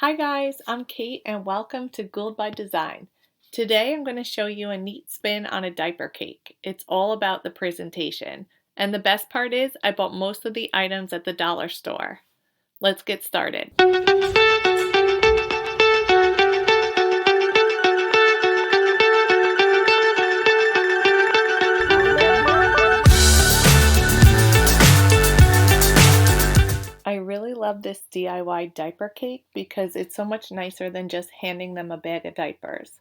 Hi guys, I'm Kate and welcome to Gould by Design. Today I'm going to show you a neat spin on a diaper cake. It's all about the presentation. And the best part is I bought most of the items at the dollar store. Let's get started. I really love this DIY diaper cake because it's so much nicer than just handing them a bag of diapers.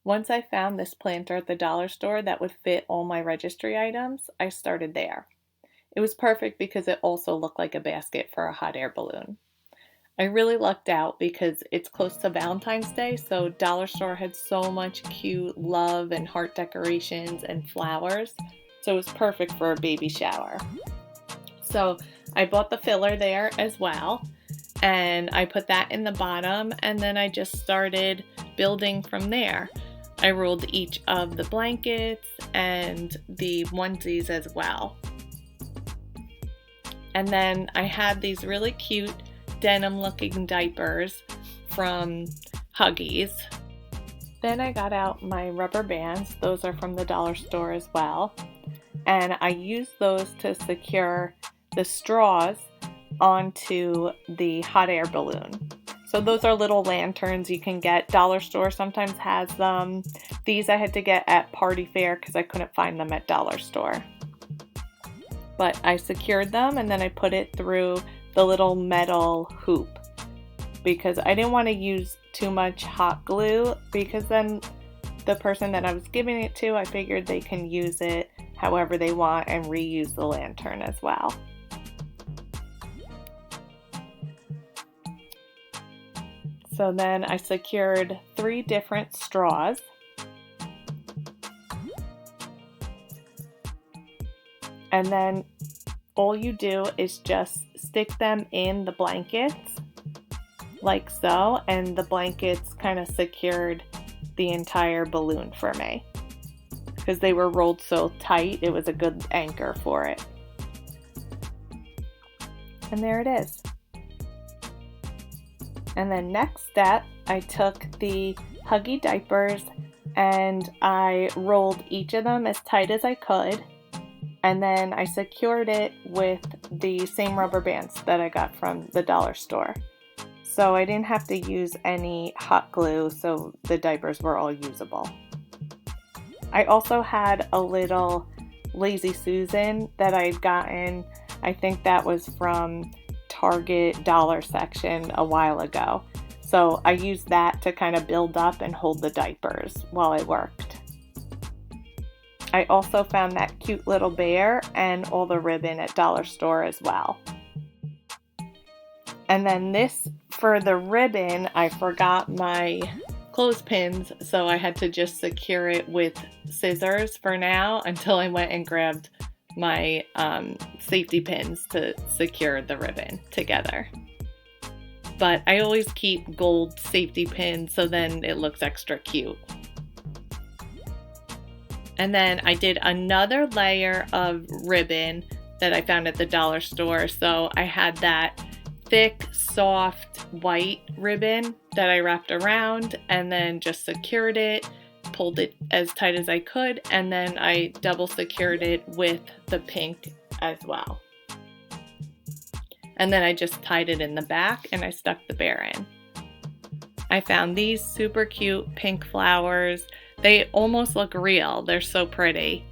Once I found this planter at the dollar store that would fit all my registry items, I started there. It was perfect because it also looked like a basket for a hot air balloon. I really lucked out because it's close to Valentine's Day, so dollar store had so much cute love and heart decorations and flowers, so it was perfect for a baby shower. So I bought the filler there as well, and I put that in the bottom, and then I just started building from there. I rolled each of the blankets and the onesies as well. And then I had these really cute denim looking diapers from Huggies. Then I got out my rubber bands. Those are from the dollar store as well. And I used those to secure the straws onto the hot air balloon. So those are little lanterns you can get. Dollar store sometimes has them. These I had to get at Party Fair because I couldn't find them at dollar store. But I secured them and then I put it through the little metal hoop because I didn't want to use too much hot glue because then the person that I was giving it to, I figured they can use it however they want and reuse the lantern as well. So then I secured 3 different straws. And then all you do is just stick them in the blankets like so, and the blankets kind of secured the entire balloon for me. Because they were rolled so tight, it was a good anchor for it. And there it is. And then next step, I took the Huggy diapers and I rolled each of them as tight as I could. And then I secured it with the same rubber bands that I got from the dollar store. So I didn't have to use any hot glue, so the diapers were all usable. I also had a little Lazy Susan that I'd gotten. I think that was from Target dollar section a while ago. So I used that to kind of build up and hold the diapers while I worked. I also found that cute little bear and all the ribbon at dollar store as well. And then this, for the ribbon, I forgot my clothespins, so I had to just secure it with scissors for now until I went and grabbed my safety pins to secure the ribbon together. But I always keep gold safety pins so then it looks extra cute. And then I did another layer of ribbon that I found at the dollar store. So I had that thick, soft white ribbon that I wrapped around and then just secured it, pulled it as tight as I could, and then I double secured it with the pink as well. And then I just tied it in the back and I stuck the bear in. I found these super cute pink flowers. They almost look real. They're so pretty.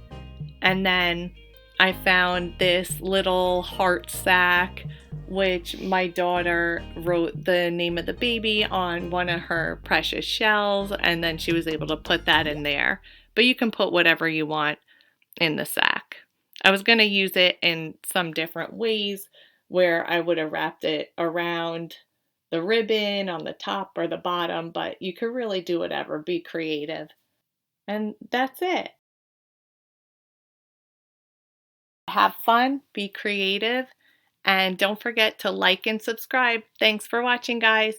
And then I found this little heart sack, which my daughter wrote the name of the baby on one of her precious shells, and then she was able to put that in there. But you can put whatever you want in the sack. I was going to use it in some different ways where I would have wrapped it around the ribbon on the top or the bottom, but you could really do whatever, be creative. And that's it. Have fun, be creative, and don't forget to like and subscribe. Thanks for watching, guys.